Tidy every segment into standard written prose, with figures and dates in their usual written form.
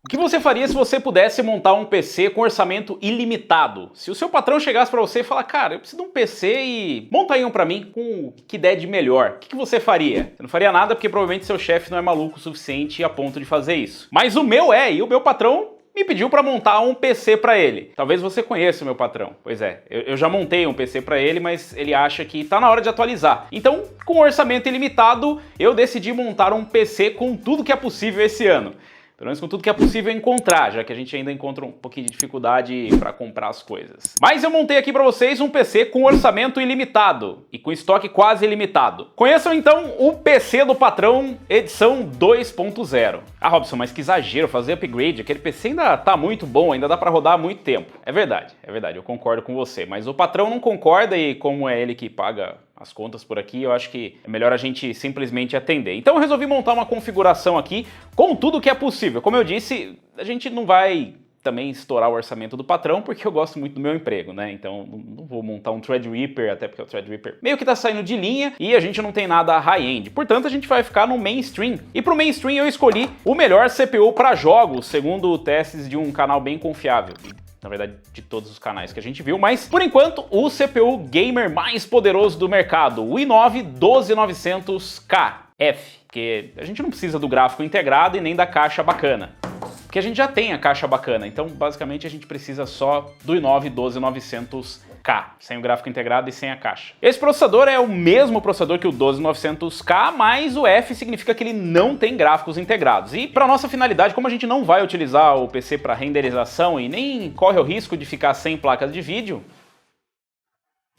O que você faria se você pudesse montar um PC com orçamento ilimitado? Se o seu patrão chegasse para você e falar, cara, eu preciso de um PC e monta aí um para mim com o que der de melhor, o que você faria? Você não faria nada porque provavelmente seu chefe não é maluco o suficiente a ponto de fazer isso. Mas o meu e o meu patrão me pediu para montar um PC para ele. Talvez você conheça o meu patrão. Pois é, eu já montei um PC para ele, mas ele acha que tá na hora de atualizar. Então, com orçamento ilimitado, eu decidi montar um PC com tudo que é possível esse ano. Pelo menos com tudo que é possível encontrar, já que a gente ainda encontra um pouquinho de dificuldade para comprar as coisas. Mas eu montei aqui para vocês um PC com orçamento ilimitado e com estoque quase ilimitado. Conheçam então o PC do patrão edição 2.0. Ah, Robson, mas que exagero fazer upgrade, aquele PC ainda tá muito bom, ainda dá para rodar há muito tempo. É verdade, eu concordo com você, mas o patrão não concorda e como é ele que paga as contas por aqui, eu acho que é melhor a gente simplesmente atender. Então eu resolvi montar uma configuração aqui com tudo que é possível. Como eu disse, a gente não vai também estourar o orçamento do patrão, porque eu gosto muito do meu emprego, né? Então não vou montar um Threadripper, até porque o Threadripper meio que tá saindo de linha e a gente não tem nada high-end. Portanto, a gente vai ficar no mainstream. E pro mainstream eu escolhi o melhor CPU para jogos, segundo testes de um canal bem confiável. Na verdade, de todos os canais que a gente viu, mas por enquanto o CPU gamer mais poderoso do mercado, o i9-12900KF, porque a gente não precisa do gráfico integrado e nem da caixa bacana, porque a gente já tem a caixa bacana, então basicamente a gente precisa só do i9-12900K, sem o gráfico integrado e sem a caixa. Esse processador é o mesmo processador que o 12900K, mas o F significa que ele não tem gráficos integrados. E para nossa finalidade, como a gente não vai utilizar o PC para renderização e nem corre o risco de ficar sem placas de vídeo,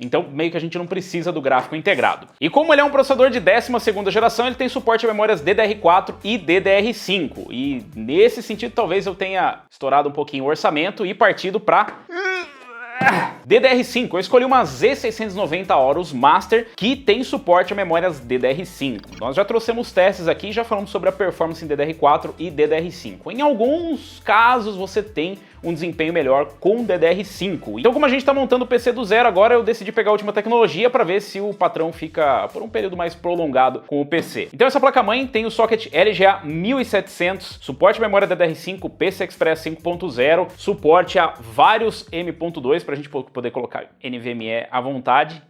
então meio que a gente não precisa do gráfico integrado. E como ele é um processador de 12ª geração, ele tem suporte a memórias DDR4 e DDR5. E nesse sentido talvez eu tenha estourado um pouquinho o orçamento e partido para DDR5, eu escolhi uma Z690 Aorus Master que tem suporte a memórias DDR5. Nós já trouxemos testes aqui e já falamos sobre a performance em DDR4 e DDR5. Em alguns casos você tem um desempenho melhor com DDR5. Então como a gente está montando o PC do zero agora, eu decidi pegar a última tecnologia para ver se o patrão fica por um período mais prolongado com o PC. Então essa placa-mãe tem o socket LGA 1700, suporte a memória DDR5, PCI Express 5.0, suporte a vários M.2 para a gente poder colocar NVMe à vontade,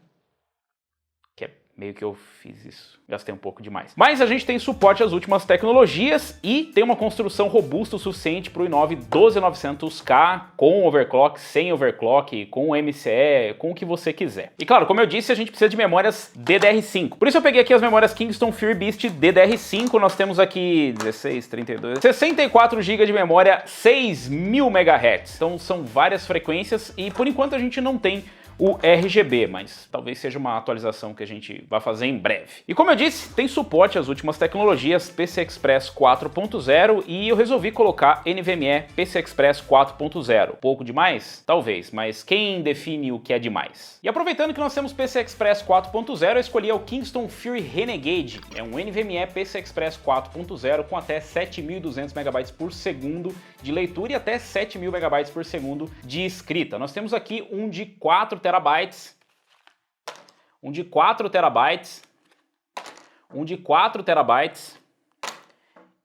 que é meio que eu fiz isso, gastei um pouco demais. Mas a gente tem suporte às últimas tecnologias e tem uma construção robusta o suficiente para o i9-12900K, com overclock, sem overclock, com MCE, com o que você quiser. E claro, como eu disse, a gente precisa de memórias DDR5. Por isso eu peguei aqui as memórias Kingston Fury Beast DDR5, nós temos aqui 16, 32, 64 GB de memória, 6.000 MHz. Então são várias frequências e por enquanto a gente não tem o RGB, mas talvez seja uma atualização que a gente vai fazer em breve. E como eu disse, tem suporte às últimas tecnologias PCI Express 4.0 e eu resolvi colocar NVMe PCI Express 4.0. Pouco demais? Talvez, mas quem define o que é demais? E aproveitando que nós temos PCI Express 4.0, eu escolhi o Kingston Fury Renegade. É um NVMe PCI Express 4.0 com até 7.200 MB por segundo de leitura e até 7.000 MB por segundo de escrita. Nós temos aqui um de 4 terabytes, um de 4 terabytes, um de 4 terabytes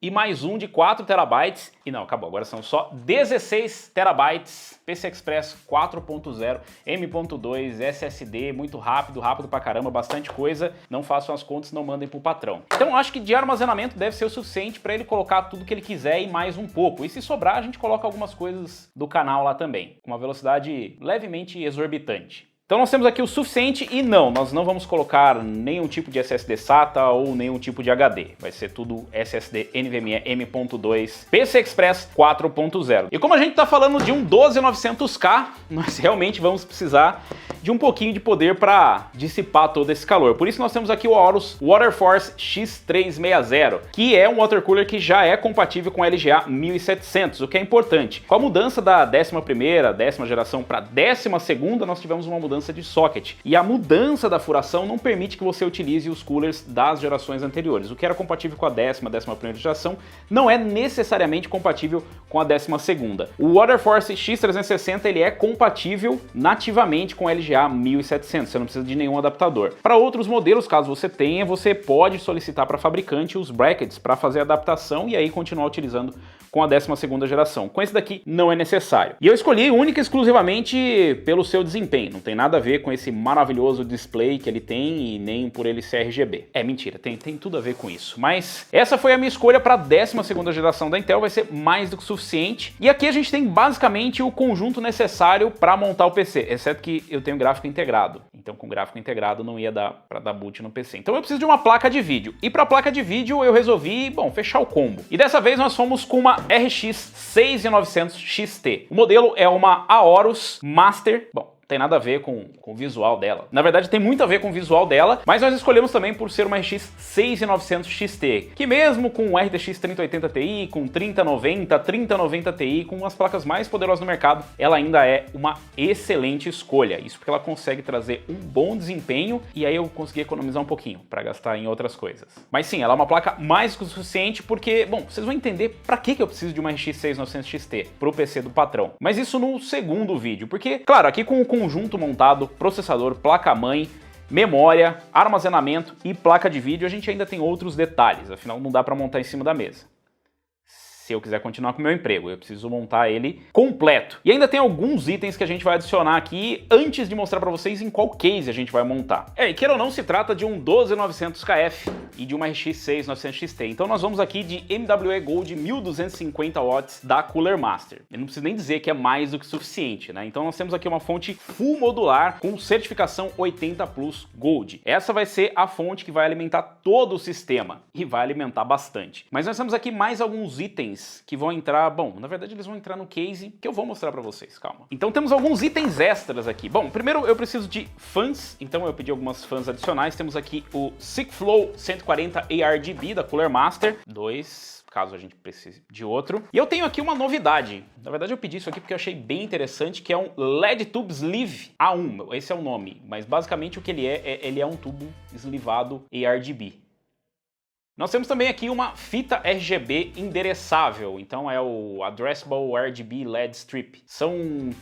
e mais um de 4 terabytes. E não, acabou, agora são só 16 terabytes, PCI Express 4.0, M.2, SSD, muito rápido, rápido pra caramba, bastante coisa. Não façam as contas, não mandem pro patrão. Então acho que de armazenamento deve ser o suficiente para ele colocar tudo que ele quiser e mais um pouco. E se sobrar, a gente coloca algumas coisas do canal lá também, com uma velocidade levemente exorbitante. Então nós temos aqui o suficiente e não, nós não vamos colocar nenhum tipo de SSD SATA ou nenhum tipo de HD. Vai ser tudo SSD NVMe M.2 PCI Express 4.0. E como a gente está falando de um 12900K, nós realmente vamos precisar de um pouquinho de poder para dissipar todo esse calor. Por isso nós temos aqui o Aorus Waterforce X360, que é um water cooler que já é compatível com LGA 1700, o que é importante. Com a mudança da 11ª, 10ª geração para 12ª, nós tivemos uma mudança de socket. E a mudança da furação não permite que você utilize os coolers das gerações anteriores. O que era compatível com a 10ª, 11ª geração não é necessariamente compatível com a 12ª. O Waterforce X360 ele é compatível nativamente com LGA 1700, você não precisa de nenhum adaptador. Para outros modelos, caso você tenha, você pode solicitar para a fabricante os brackets para fazer a adaptação e aí continuar utilizando com a 12ª geração. Com esse daqui não é necessário. E eu escolhi única e exclusivamente pelo seu desempenho, não tem nada a ver com esse maravilhoso display que ele tem e nem por ele ser RGB. É mentira, tem tudo a ver com isso. Mas essa foi a minha escolha para a 12ª geração da Intel, vai ser mais do que suficiente. E aqui a gente tem basicamente o conjunto necessário para montar o PC, exceto que eu tenho gráfico integrado. Então com gráfico integrado não ia dar para dar boot no PC. Então eu preciso de uma placa de vídeo. E para a placa de vídeo eu resolvi, bom, fechar o combo. E dessa vez nós fomos com uma RX 6900 XT. O modelo é uma Aorus Master. Bom, tem nada a ver com o visual dela. Na verdade, tem muito a ver com o visual dela, mas nós escolhemos também por ser uma RX 6900 XT, que mesmo com o RTX 3080 Ti, com 3090, 3090 Ti, com as placas mais poderosas no mercado, ela ainda é uma excelente escolha. Isso porque ela consegue trazer um bom desempenho e aí eu consegui economizar um pouquinho para gastar em outras coisas. Mas sim, ela é uma placa mais que o suficiente porque, bom, vocês vão entender para que eu preciso de uma RX 6900 XT pro PC do patrão. Mas isso no segundo vídeo, porque, claro, aqui com o conjunto montado, processador, placa-mãe, memória, armazenamento e placa de vídeo, a gente ainda tem outros detalhes, afinal não dá para montar em cima da mesa. Se eu quiser continuar com o meu emprego, eu preciso montar ele completo. E ainda tem alguns itens que a gente vai adicionar aqui antes de mostrar para vocês em qual case a gente vai montar. E queira ou não, se trata de um 12900KF e de uma RX 6900 XT. Então nós vamos aqui de MWE Gold 1250 watts da Cooler Master. Eu não preciso nem dizer que é mais do que suficiente, né? Então nós temos aqui uma fonte full modular com certificação 80 Plus Gold. Essa vai ser a fonte que vai alimentar todo o sistema e vai alimentar bastante. Mas nós temos aqui mais alguns itens que vão entrar, bom, na verdade eles vão entrar no case que eu vou mostrar pra vocês, calma. Então temos alguns itens extras aqui. Bom, primeiro eu preciso de fãs, então eu pedi algumas fãs adicionais. Temos aqui o SickFlow 140 ARGB da Cooler Master, 2, caso a gente precise de outro. E eu tenho aqui uma novidade. Na verdade eu pedi isso aqui porque eu achei bem interessante, que é um LED Tube Sleeve A1, esse é o nome, mas basicamente o que ele é um tubo eslivado ARGB. Nós temos também aqui uma fita RGB endereçável, então é o Addressable RGB LED Strip. São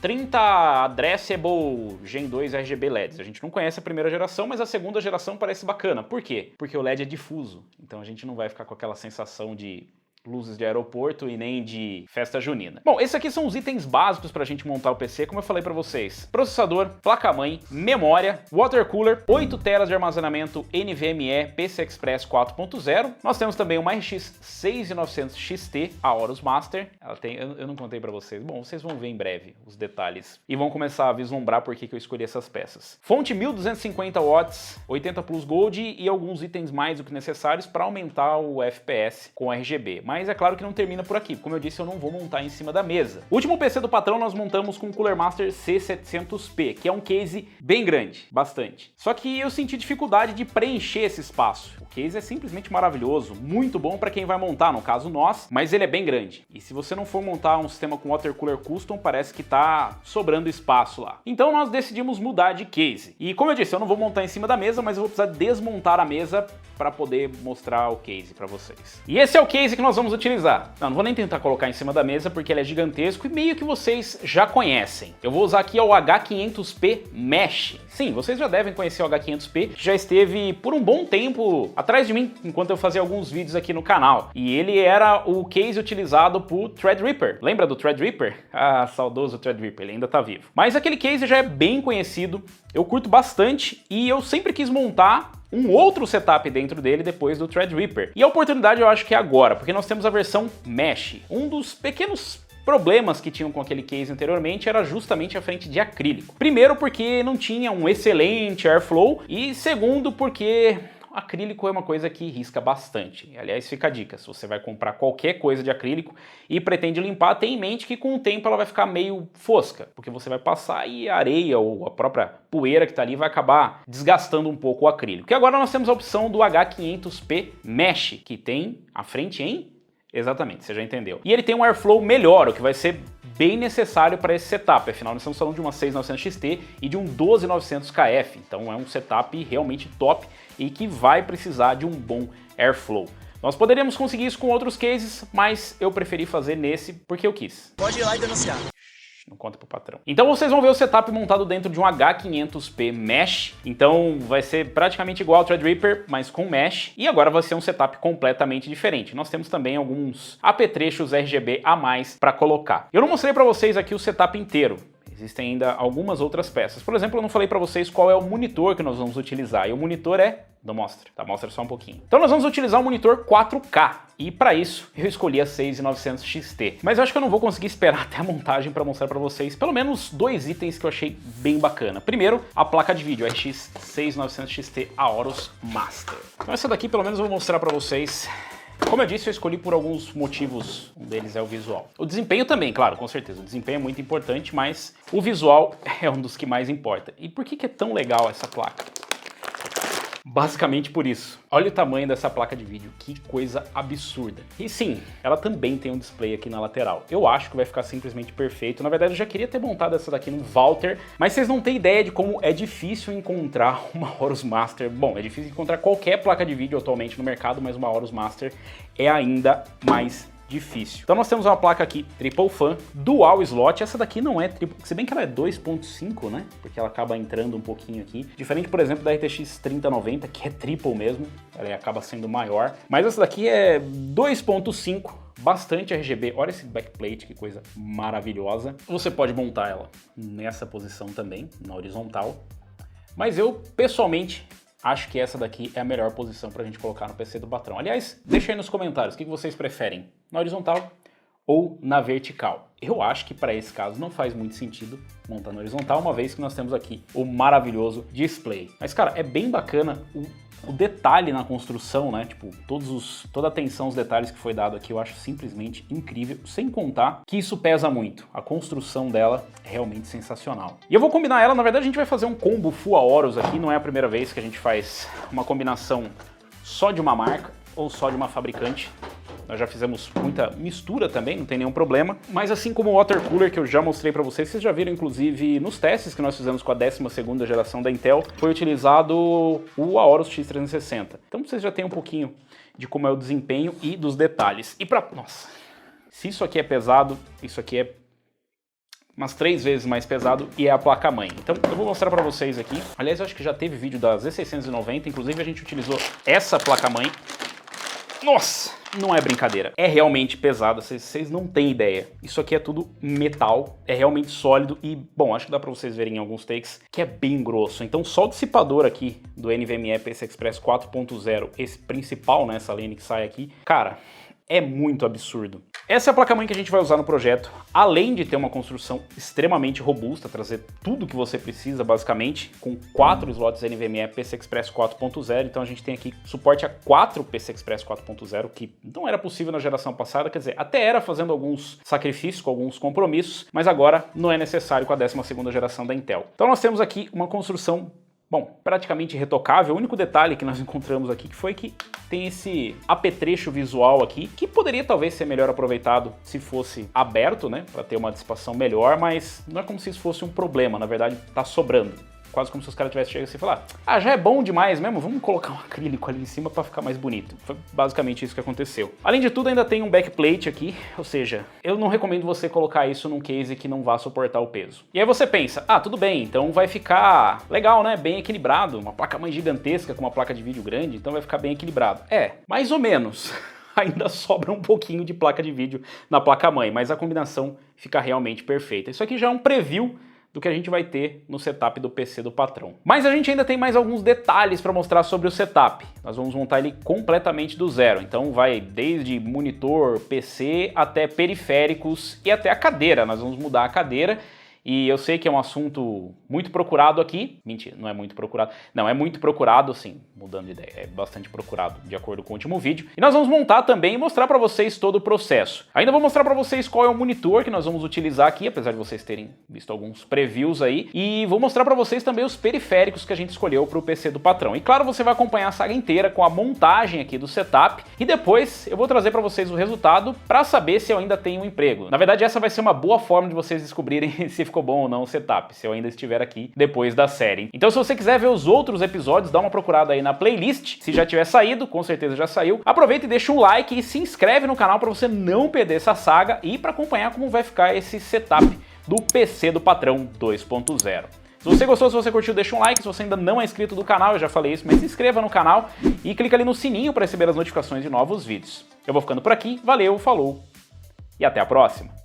30 Addressable Gen 2 RGB LEDs. A gente não conhece a primeira geração, mas a segunda geração parece bacana. Por quê? Porque o LED é difuso, então a gente não vai ficar com aquela sensação de luzes de aeroporto e nem de festa junina. Bom, esses aqui são os itens básicos para a gente montar o PC, como eu falei para vocês. Processador, placa-mãe, memória, water cooler, 8 teras de armazenamento NVMe PCI Express 4.0. Nós temos também uma RX 6900 XT, a Aorus Master. Ela tem, eu não contei para vocês. Bom, vocês vão ver em breve os detalhes e vão começar a vislumbrar por que eu escolhi essas peças. Fonte 1250 watts, 80 Plus Gold e alguns itens mais do que necessários para aumentar o FPS com RGB. Mas é claro que não termina por aqui. Como eu disse, eu não vou montar em cima da mesa. O último PC do patrão nós montamos com o Cooler Master C700P, que é um case bem grande, bastante. Só que eu senti dificuldade de preencher esse espaço. O case é simplesmente maravilhoso, muito bom para quem vai montar, no caso nós, mas ele é bem grande. E se você não for montar um sistema com water cooler custom, parece que tá sobrando espaço lá. Então nós decidimos mudar de case. E como eu disse, eu não vou montar em cima da mesa, mas eu vou precisar desmontar a mesa para poder mostrar o case para vocês. E esse é o case que nós vamos utilizar. Não vou nem tentar colocar em cima da mesa porque ele é gigantesco e meio que vocês já conhecem. Eu vou usar aqui o H500P Mesh. Sim, vocês já devem conhecer o H500P, que já esteve por um bom tempo atrás de mim, enquanto eu fazia alguns vídeos aqui no canal. E ele era o case utilizado por Threadripper. Lembra do Threadripper? Ah, saudoso Threadripper, ele ainda tá vivo. Mas aquele case já é bem conhecido, eu curto bastante e eu sempre quis montar um outro setup dentro dele depois do Threadripper. E a oportunidade eu acho que é agora, porque nós temos a versão Mesh. Um dos pequenos problemas que tinham com aquele case anteriormente era justamente a frente de acrílico. Primeiro porque não tinha um excelente airflow e segundo porque acrílico é uma coisa que risca bastante. Aliás, fica a dica, se você vai comprar qualquer coisa de acrílico e pretende limpar, tenha em mente que com o tempo ela vai ficar meio fosca, porque você vai passar e a areia ou a própria poeira que está ali vai acabar desgastando um pouco o acrílico. E agora nós temos a opção do H500P Mesh, que tem a frente em... Exatamente, você já entendeu. E ele tem um airflow melhor, o que vai ser bem necessário para esse setup, afinal nós estamos falando de uma 6900 XT e de um 12900KF, então é um setup realmente top e que vai precisar de um bom airflow. Nós poderíamos conseguir isso com outros cases, mas eu preferi fazer nesse porque eu quis. Pode ir lá e denunciar. Não conta pro patrão. Então vocês vão ver o setup montado dentro de um H500P Mesh. Então vai ser praticamente igual ao Threadripper, mas com Mesh. E agora vai ser um setup completamente diferente. Nós temos também alguns apetrechos RGB a mais para colocar. Eu não mostrei para vocês aqui o setup inteiro. Existem ainda algumas outras peças. Por exemplo, eu não falei para vocês qual é o monitor que nós vamos utilizar. E o monitor é... Não mostra, tá? Mostra só um pouquinho. Então nós vamos utilizar um monitor 4K. E para isso, eu escolhi a 6900 XT. Mas eu acho que eu não vou conseguir esperar até a montagem para mostrar para vocês pelo menos dois itens que eu achei bem bacana. Primeiro, a placa de vídeo RX 6900 XT Aorus Master. Então essa daqui pelo menos eu vou mostrar para vocês. Como eu disse, eu escolhi por alguns motivos, um deles é o visual. O desempenho também, claro, com certeza, o desempenho é muito importante, mas o visual é um dos que mais importa. E por que é tão legal essa placa? Basicamente por isso. Olha o tamanho dessa placa de vídeo, que coisa absurda. E sim, ela também tem um display aqui na lateral. Eu acho que vai ficar simplesmente perfeito. Na verdade, eu já queria ter montado essa daqui no Valter, mas vocês não têm ideia de como é difícil encontrar uma Aorus Master. Bom, é difícil encontrar qualquer placa de vídeo atualmente no mercado, mas uma Aorus Master é ainda mais difícil. Então nós temos uma placa aqui, Triple Fan, Dual Slot. Essa daqui não é triple, se bem que ela é 2.5, né? Porque ela acaba entrando um pouquinho aqui. Diferente, por exemplo, da RTX 3090, que é triple mesmo. Ela acaba sendo maior. Mas essa daqui é 2.5. Bastante RGB, olha esse backplate, que coisa maravilhosa. Você pode montar ela nessa posição também, na horizontal. Mas eu, pessoalmente, acho que essa daqui é a melhor posição pra gente colocar no PC do patrão. Aliás, deixa aí nos comentários o que vocês preferem, na horizontal ou na vertical. Eu acho que para esse caso não faz muito sentido montar na horizontal, uma vez que nós temos aqui o maravilhoso display. Mas cara, é bem bacana o detalhe na construção, né? Tipo, toda a atenção aos detalhes que foi dado aqui, eu acho simplesmente incrível, sem contar que isso pesa muito. A construção dela é realmente sensacional. E eu vou combinar ela, na verdade a gente vai fazer um combo Full Aorus aqui, não é a primeira vez que a gente faz uma combinação só de uma marca ou só de uma fabricante. Nós já fizemos muita mistura também, não tem nenhum problema. Mas assim como o Water Cooler que eu já mostrei para vocês já viram inclusive nos testes que nós fizemos com a 12ª geração da Intel, foi utilizado o Aorus X360. Então vocês já têm um pouquinho de como é o desempenho e dos detalhes. E nossa, se isso aqui é pesado, isso aqui é umas 3 vezes mais pesado e é a placa-mãe. Então eu vou mostrar para vocês aqui. Aliás, eu acho que já teve vídeo da Z690, inclusive a gente utilizou essa placa-mãe. Nossa, não é brincadeira, é realmente pesado, vocês não têm ideia. Isso aqui é tudo metal, é realmente sólido e, bom, acho que dá pra vocês verem em alguns takes que é bem grosso. Então só o dissipador aqui do NVMe PCI Express 4.0, esse principal, né, essa lane que sai aqui, cara, é muito absurdo. Essa é a placa-mãe que a gente vai usar no projeto, além de ter uma construção extremamente robusta, trazer tudo que você precisa, basicamente, com 4 slots NVMe PCI Express 4.0, então a gente tem aqui suporte a 4 PCI Express 4.0, que não era possível na geração passada, quer dizer, até era fazendo alguns sacrifícios, com alguns compromissos, mas agora não é necessário com a 12ª geração da Intel. Então nós temos aqui uma construção, bom, praticamente retocável. O único detalhe que nós encontramos aqui que foi que tem esse apetrecho visual aqui, que poderia talvez ser melhor aproveitado se fosse aberto, né, para ter uma dissipação melhor, mas não é como se isso fosse um problema, na verdade tá sobrando. Quase como se os caras tivessem chegado assim e falar: ah, já é bom demais mesmo, vamos colocar um acrílico ali em cima para ficar mais bonito. Foi basicamente isso que aconteceu. Além de tudo, ainda tem um backplate aqui, ou seja, eu não recomendo você colocar isso num case que não vá suportar o peso. E aí você pensa: ah, tudo bem, então vai ficar legal, né, bem equilibrado, uma placa-mãe gigantesca com uma placa de vídeo grande, então vai ficar bem equilibrado. É, mais ou menos. Ainda sobra um pouquinho de placa de vídeo na placa-mãe, mas a combinação fica realmente perfeita. Isso aqui já é um preview do que a gente vai ter no setup do PC do patrão. Mas a gente ainda tem mais alguns detalhes para mostrar sobre o setup. Nós vamos montar ele completamente do zero, então vai desde monitor, PC, até periféricos e até a cadeira. Nós vamos mudar a cadeira. E eu sei que é um assunto muito procurado aqui. Mentira, não é muito procurado. Não, é muito procurado, sim, mudando de ideia. É bastante procurado, de acordo com o último vídeo. E nós vamos montar também e mostrar para vocês todo o processo. Ainda vou mostrar para vocês qual é o monitor que nós vamos utilizar aqui, apesar de vocês terem visto alguns previews aí. E vou mostrar para vocês também os periféricos que a gente escolheu para o PC do patrão. E claro, você vai acompanhar a saga inteira com a montagem aqui do setup. E depois eu vou trazer para vocês o resultado para saber se eu ainda tenho um emprego. Na verdade, essa vai ser uma boa forma de vocês descobrirem se ficou bom ou não o setup, se eu ainda estiver aqui depois da série. Então se você quiser ver os outros episódios, dá uma procurada aí na playlist. Se já tiver saído, com certeza já saiu. Aproveita e deixa um like e se inscreve no canal para você não perder essa saga e para acompanhar como vai ficar esse setup do PC do Patrão 2.0. Se você gostou, se você curtiu, deixa um like. Se você ainda não é inscrito do canal, eu já falei isso, mas se inscreva no canal e clica ali no sininho para receber as notificações de novos vídeos. Eu vou ficando por aqui, valeu, falou e até a próxima!